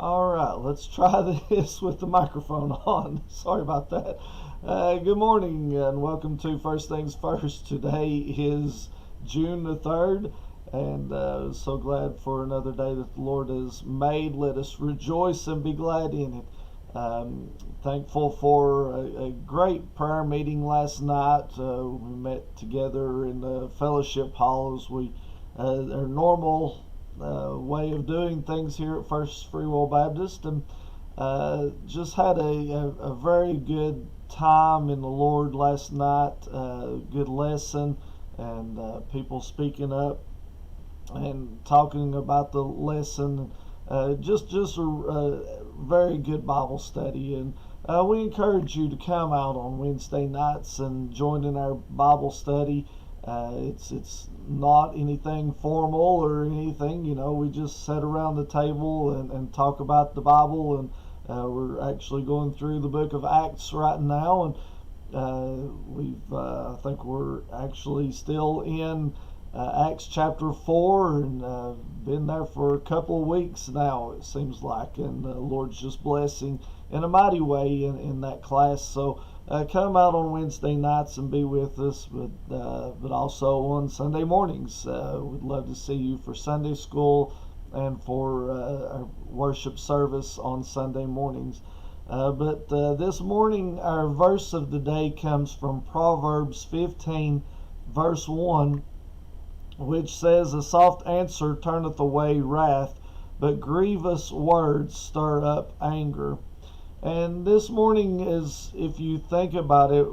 All right, let's try this with the microphone on. Sorry about that. Good morning and welcome to First Things First. Today is June the 3rd, and so glad for another day that the Lord has made. Let us rejoice and be glad in it. Thankful for a great prayer meeting last night. We met together in the fellowship hall as we our normal way of doing things here at First Free Will Baptist, and just had a very good time in the Lord last night. Good lesson, and people speaking up and talking about the lesson. Just a very good Bible study, and we encourage you to come out on Wednesday nights and join in our Bible study. It's not anything formal or anything, we just sit around the table and talk about the Bible, and we're actually going through the book of Acts right now, and I think we're actually still in Acts chapter 4, and been there for a couple of weeks now, it seems like, and the Lord's just blessing in a mighty way in that class. So come out on Wednesday nights and be with us, but also on Sunday mornings. We'd love to see you for Sunday school and for our worship service on Sunday mornings. But this morning, our verse of the day comes from Proverbs 15, verse 1, which says, "A soft answer turneth away wrath, but grievous words stir up anger." And this morning is, if you think about it,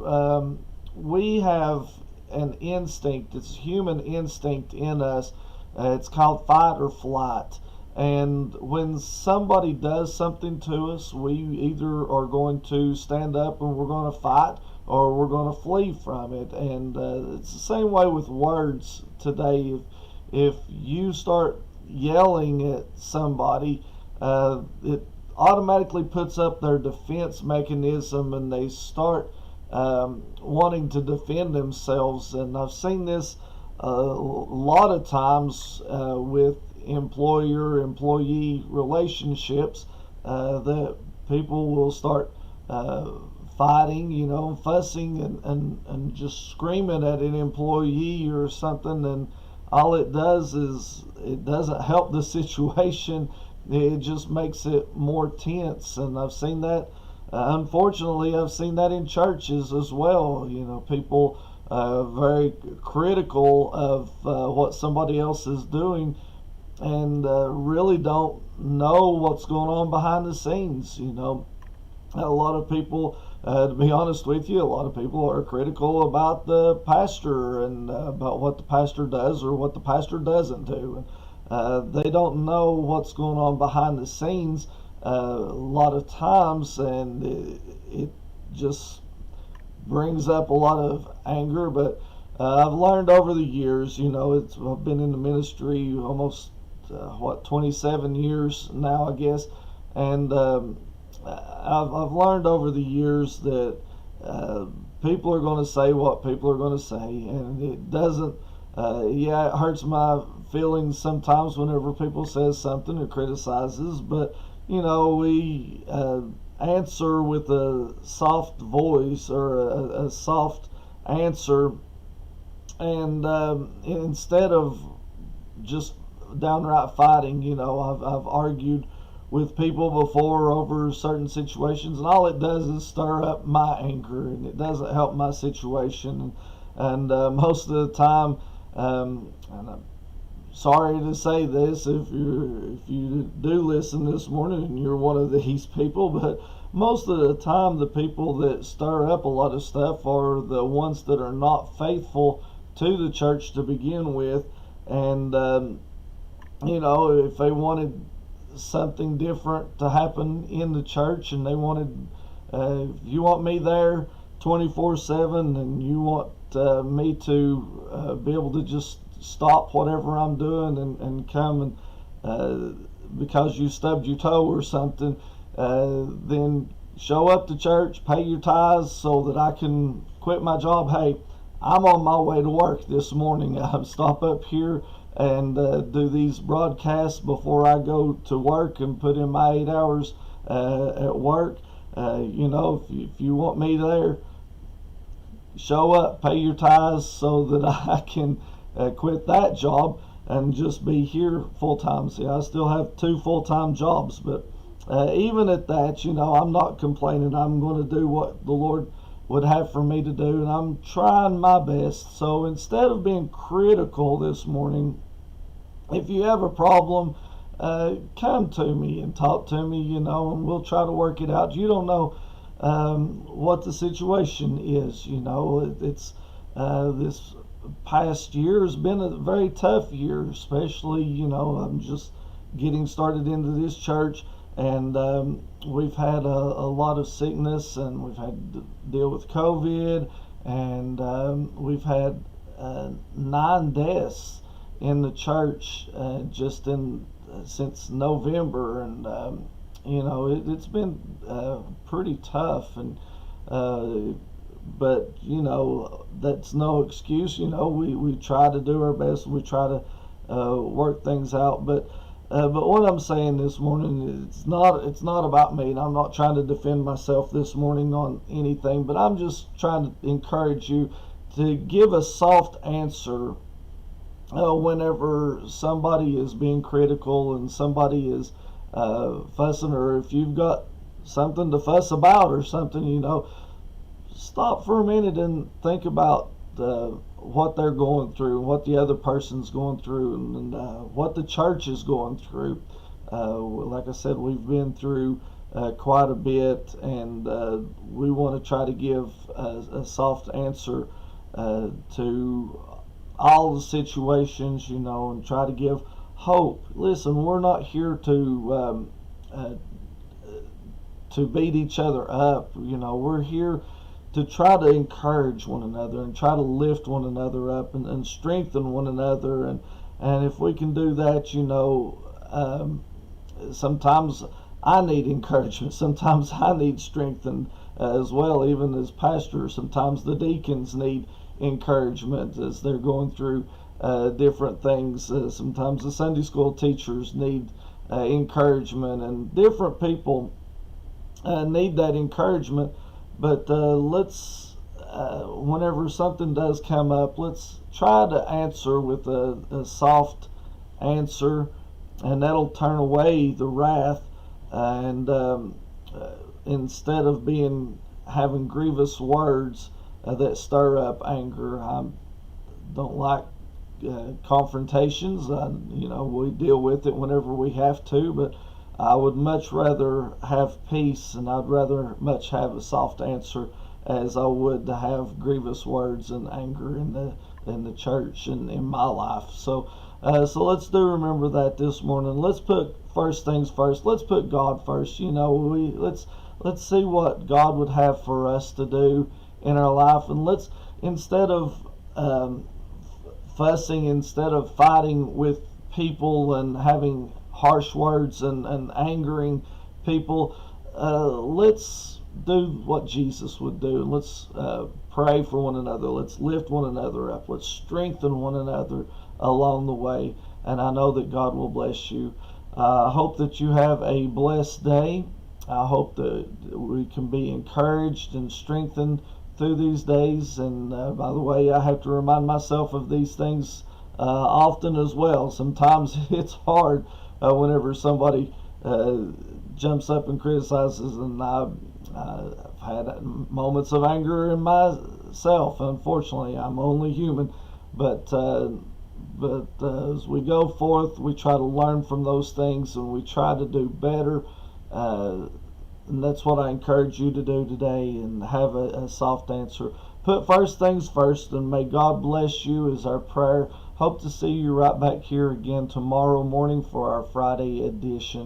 we have an instinct. It's human instinct in us. It's called fight or flight. And when somebody does something to us, we either are going to stand up and we're going to fight, or we're going to flee from it. And it's the same way with words today. If you start yelling at somebody, it automatically puts up their defense mechanism, and they start wanting to defend themselves. And I've seen this a lot of times with employer-employee relationships, that people will start fighting, fussing and just screaming at an employee or something, and all it does is it doesn't help the situation. It just makes it more tense. And I've seen that, unfortunately, I've seen that in churches as well. People very critical of what somebody else is doing, and really don't know what's going on behind the scenes. A lot of people, to be honest with you, a lot of people are critical about the pastor and about what the pastor does or what the pastor doesn't do. They don't know what's going on behind the scenes a lot of times, and it just brings up a lot of anger. But I've learned over the years, I've been in the ministry almost 27 years now, I guess, and I've learned over the years that people are going to say what people are going to say, and it doesn't. It hurts my feelings sometimes whenever people says something or criticizes, but we answer with a soft voice or a soft answer, and instead of just downright fighting. I've argued with people before over certain situations, and all it does is stir up my anger, and it doesn't help my situation. And most of the time, and I'm sorry to say this if you do listen this morning and you're one of these people, but most of the time the people that stir up a lot of stuff are the ones that are not faithful to the church to begin with. And if they wanted something different to happen in the church, and they wanted, if you want me there 24/7, and you want me to be able to just stop whatever I'm doing and come and because you stubbed your toe or something, then show up to church, pay your tithes so that I can quit my job. Hey, I'm on my way to work this morning. I stop up here and do these broadcasts before I go to work and put in my 8 hours at work. If you want me there, show up, pay your tithes so that I can quit that job and just be here full time. See, I still have 2 full-time jobs, but even at that, I'm not complaining. I'm going to do what the Lord would have for me to do, and I'm trying my best. So instead of being critical this morning, if you have a problem, come to me and talk to me, and we'll try to work it out. You don't know what the situation is. It's this past year has been a very tough year, especially, I'm just getting started into this church, and we've had a lot of sickness, and we've had to deal with COVID, and we've had 9 deaths in the church just since November, and it's been pretty tough, and but that's no excuse. We try to do our best. We try to work things out, but what I'm saying this morning, it's not about me, and I'm not trying to defend myself this morning on anything, but I'm just trying to encourage you to give a soft answer whenever somebody is being critical and somebody is fussing, or if you've got something to fuss about or something, stop for a minute and think about what they're going through, what the other person's going through, and what the church is going through. Like I said, we've been through quite a bit, and we want to try to give a soft answer to all the situations, and try to give hope. Listen, we're not here to beat each other up. We're here to try to encourage one another and try to lift one another up and strengthen one another. And if we can do that, sometimes I need encouragement. Sometimes I need strengthened as well, even as pastors. Sometimes the deacons need encouragement as they're going through different things. Sometimes the Sunday school teachers need encouragement, and different people need that encouragement. But let's, whenever something does come up, let's try to answer with a soft answer, and that'll turn away the wrath. And instead of having grievous words that stir up anger, I don't like confrontations. We deal with it whenever we have to, but I would much rather have peace, and I'd rather much have a soft answer as I would to have grievous words and anger in the church and in my life. So let's remember that this morning. Let's put first things first. Let's put God first. Let's see what God would have for us to do in our life, and let's, instead of fussing, instead of fighting with people and having harsh words and angering people, let's do what Jesus would do. Let's pray for one another. Let's lift one another up. Let's strengthen one another along the way. And I know that God will bless you. I hope that you have a blessed day. I hope that we can be encouraged and strengthened through these days. And by the way, I have to remind myself of these things often as well. Sometimes it's hard whenever somebody jumps up and criticizes, and I've had moments of anger in myself. Unfortunately, I'm only human, but as we go forth, we try to learn from those things, and we try to do better. And that's what I encourage you to do today, and have a soft answer. Put first things first, and may God bless you is our prayer. Hope to see you right back here again tomorrow morning for our Friday edition.